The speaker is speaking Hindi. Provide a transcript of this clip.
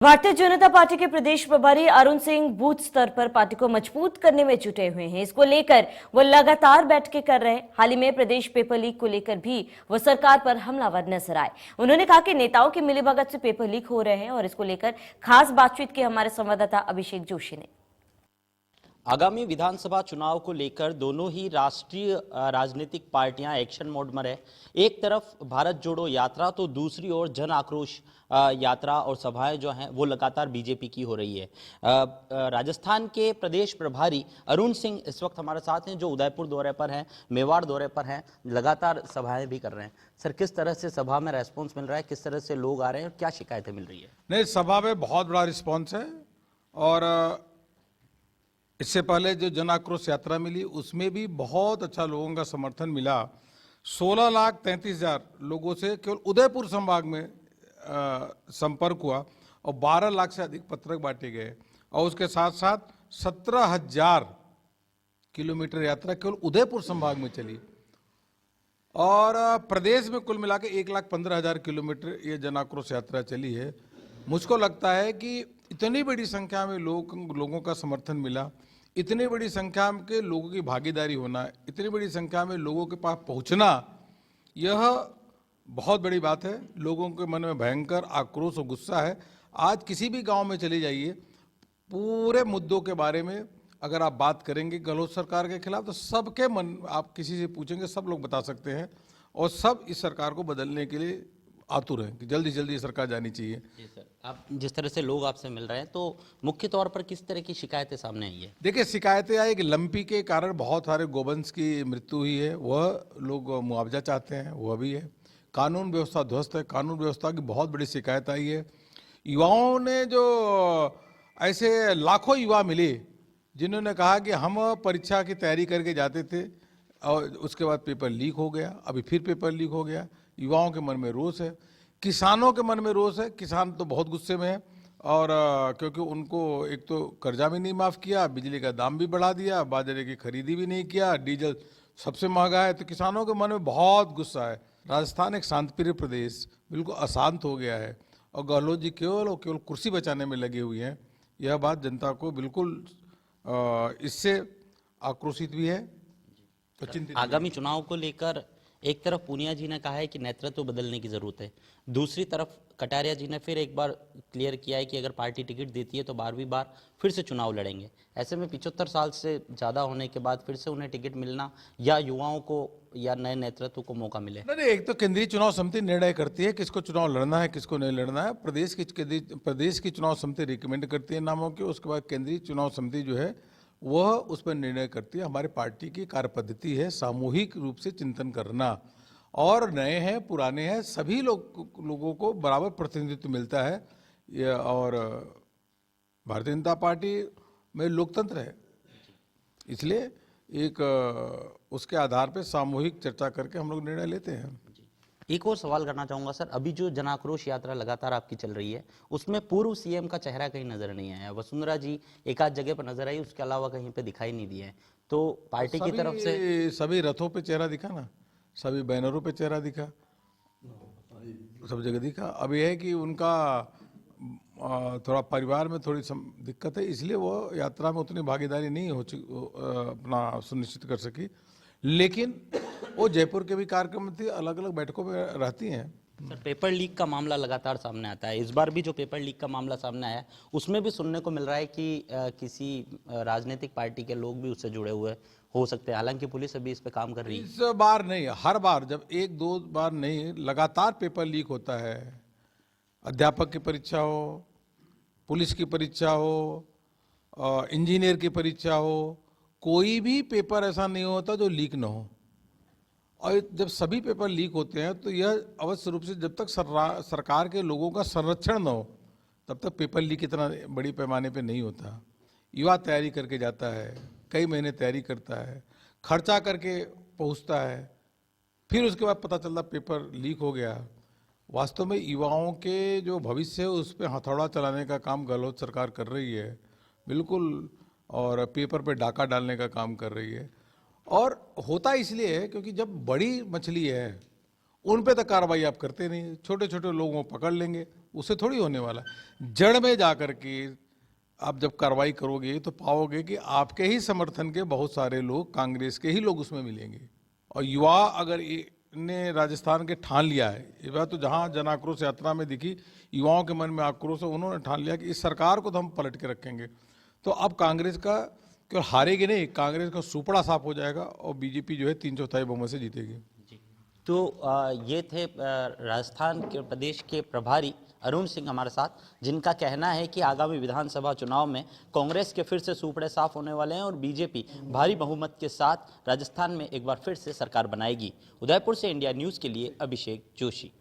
भारतीय जनता पार्टी के प्रदेश प्रभारी अरुण सिंह बूथ स्तर पर पार्टी को मजबूत करने में जुटे हुए हैं। इसको लेकर वो लगातार बैठकें कर रहे हैं। हाल ही में प्रदेश पेपर लीक को लेकर भी वो सरकार पर हमलावर नजर आए। उन्होंने कहा कि नेताओं की मिलीभगत से पेपर लीक हो रहे हैं और इसको लेकर खास बातचीत की हमारे संवाददाता अभिषेक जोशी ने। आगामी विधानसभा चुनाव को लेकर दोनों ही राष्ट्रीय राजनीतिक पार्टियां एक्शन मोड में रहे। एक तरफ भारत जोड़ो यात्रा तो दूसरी ओर जन आक्रोश यात्रा और सभाएं जो हैं वो लगातार बीजेपी की हो रही है। राजस्थान के प्रदेश प्रभारी अरुण सिंह इस वक्त हमारे साथ हैं, जो उदयपुर दौरे पर हैं, मेवाड़ दौरे पर हैं, लगातार सभाएं भी कर रहे हैं। सर, किस तरह से सभा में रेस्पॉन्स मिल रहा है, किस तरह से लोग आ रहे हैं और क्या शिकायतें मिल रही है? नहीं, सभा में बहुत बड़ा रिस्पॉन्स है और इससे पहले जो जन आक्रोश यात्रा मिली उसमें भी बहुत अच्छा लोगों का समर्थन मिला। 16,33,000 लोगों से केवल उदयपुर संभाग में संपर्क हुआ और 12 लाख से अधिक पत्रक बांटे गए और उसके साथ साथ 17,000 किलोमीटर यात्रा केवल उदयपुर संभाग में चली और प्रदेश में कुल मिला के 1,15,000 किलोमीटर ये जन आक्रोश यात्रा चली है। मुझको लगता है कि इतनी बड़ी संख्या में लोगों का समर्थन मिला, इतनी बड़ी संख्या के लोगों की भागीदारी होना, इतनी बड़ी संख्या में लोगों के पास पहुंचना, यह बहुत बड़ी बात है। लोगों के मन में भयंकर आक्रोश और गुस्सा है। आज किसी भी गांव में चले जाइए, पूरे मुद्दों के बारे में अगर आप बात करेंगे गहलोत सरकार के खिलाफ तो सबके मन, आप किसी से पूछेंगे सब लोग बता सकते हैं और सब इस सरकार को बदलने के लिए आतुर हैं कि जल्दी जल्दी सरकार जानी चाहिए। जी सर, आप जिस तरह से लोग आपसे मिल रहे हैं तो मुख्य तौर पर किस तरह की शिकायतें सामने आई है? देखिए, शिकायतें आई कि लंपी के कारण बहुत सारे गोवंश की मृत्यु हुई है, वह लोग मुआवजा चाहते हैं, वह भी है। कानून व्यवस्था ध्वस्त है, कानून व्यवस्था की बहुत बड़ी शिकायत आई है। युवाओं ने जो ऐसे लाखों युवा मिले जिन्होंने कहा कि हम परीक्षा की तैयारी करके जाते थे और उसके बाद पेपर लीक हो गया, अभी फिर पेपर लीक हो गया। युवाओं के मन में रोष है, किसानों के मन में रोष है। किसान तो बहुत गुस्से में है और क्योंकि उनको एक तो कर्जा भी नहीं माफ़ किया, बिजली का दाम भी बढ़ा दिया, बाजरे की खरीदी भी नहीं किया, डीजल सबसे महंगा है, तो किसानों के मन में बहुत गुस्सा है। राजस्थान एक शांतिप्रिय प्रदेश बिल्कुल अशांत हो गया है और गहलोत जी केवल कुर्सी बचाने में लगे हुए हैं। यह बात जनता को बिल्कुल इससे आक्रोशित भी है। तो चिंतित आगामी चुनाव को लेकर एक तरफ पूनिया जी ने कहा है कि नेतृत्व बदलने की जरूरत है, दूसरी तरफ कटारिया जी ने फिर एक बार क्लियर किया है कि अगर पार्टी टिकट देती है तो 12वीं बार फिर से चुनाव लड़ेंगे। ऐसे में 75 साल से ज़्यादा होने के बाद फिर से उन्हें टिकट मिलना या युवाओं को या नए नेतृत्व को मौका मिले? नहीं, एक तो केंद्रीय चुनाव समिति निर्णय करती है किसको चुनाव लड़ना है, किसको नहीं लड़ना है। प्रदेश की चुनाव समिति रिकमेंड करती है नामों के, उसके बाद केंद्रीय चुनाव समिति जो है वह उस पर निर्णय करती है। हमारी पार्टी की कार्यपद्धति है सामूहिक रूप से चिंतन करना, और नए हैं पुराने हैं सभी लोगों को बराबर प्रतिनिधित्व मिलता है। और भारतीय जनता पार्टी में लोकतंत्र है, इसलिए एक उसके आधार पर सामूहिक चर्चा करके हम लोग निर्णय लेते हैं। एक और सवाल करना चाहूंगा सर, अभी जो जन आक्रोश यात्रा लगातार आपकी चल रही है उसमें पूर्व सीएम का चेहरा कहीं नजर नहीं आया। वसुंधरा जी एक आध जगह पर नजर आई, उसके अलावा कहीं पे दिखाई नहीं दिए। तो पार्टी की तरफ से सभी रथों पे चेहरा दिखा ना, सभी बैनरों पे चेहरा दिखा, सब जगह दिखा। अब यह है कि उनका थोड़ा परिवार में थोड़ी दिक्कत है, इसलिए वो यात्रा में उतनी भागीदारी नहीं हो अपना सुनिश्चित कर सकी। लेकिन वो जयपुर के भी कार्यक्रम थी, अलग अलग बैठकों में रहती हैं। सर, पेपर लीक का मामला लगातार सामने आता है। इस बार भी जो पेपर लीक का मामला सामने आया उसमें भी सुनने को मिल रहा है कि किसी राजनीतिक पार्टी के लोग भी उससे जुड़े हुए हो सकते हैं। हालांकि पुलिस अभी इस पे काम कर रही है। इस बार नहीं, हर बार, जब एक दो बार नहीं, लगातार पेपर लीक होता है। अध्यापक की परीक्षा हो, पुलिस की परीक्षा हो, इंजीनियर की परीक्षा हो, कोई भी पेपर ऐसा नहीं होता जो लीक ना हो। और जब सभी पेपर लीक होते हैं तो यह अवश्य रूप से जब तक सरकार के लोगों का संरक्षण न हो तब तक पेपर लीक इतना बड़ी पैमाने पे नहीं होता। युवा तैयारी करके जाता है, कई महीने तैयारी करता है, खर्चा करके पहुंचता है, फिर उसके बाद पता चलता पेपर लीक हो गया। वास्तव में युवाओं के जो भविष्य है उस पर हथौड़ा चलाने का काम गहलोत सरकार कर रही है बिल्कुल, और पेपर पे डाका डालने का काम कर रही है। और होता इसलिए है क्योंकि जब बड़ी मछली है उन पे तो कार्रवाई आप करते नहीं, छोटे छोटे लोगों को पकड़ लेंगे, उससे थोड़ी होने वाला है। जड़ में जाकर के आप जब कार्रवाई करोगे तो पाओगे कि आपके ही समर्थन के बहुत सारे लोग, कांग्रेस के ही लोग उसमें मिलेंगे। और युवा अगर ने राजस्थान के ठान लिया है, ये बात तो जहाँ जन आक्रोश यात्रा में दिखी, युवाओं के मन में आक्रोश है, उन्होंने ठान लिया कि इस सरकार को तो हम पलट के रखेंगे। तो अब कांग्रेस का केवल हारेगी नहीं, कांग्रेस का सुपड़ा साफ हो जाएगा और बीजेपी जो है 3/4 बहुमत से जीतेगी। तो ये थे राजस्थान के प्रदेश के प्रभारी अरुण सिंह हमारे साथ, जिनका कहना है कि आगामी विधानसभा चुनाव में कांग्रेस के फिर से सूपड़े साफ होने वाले हैं और बीजेपी भारी बहुमत के साथ राजस्थान में एक बार फिर से सरकार बनाएगी। उदयपुर से इंडिया न्यूज़ के लिए अभिषेक जोशी।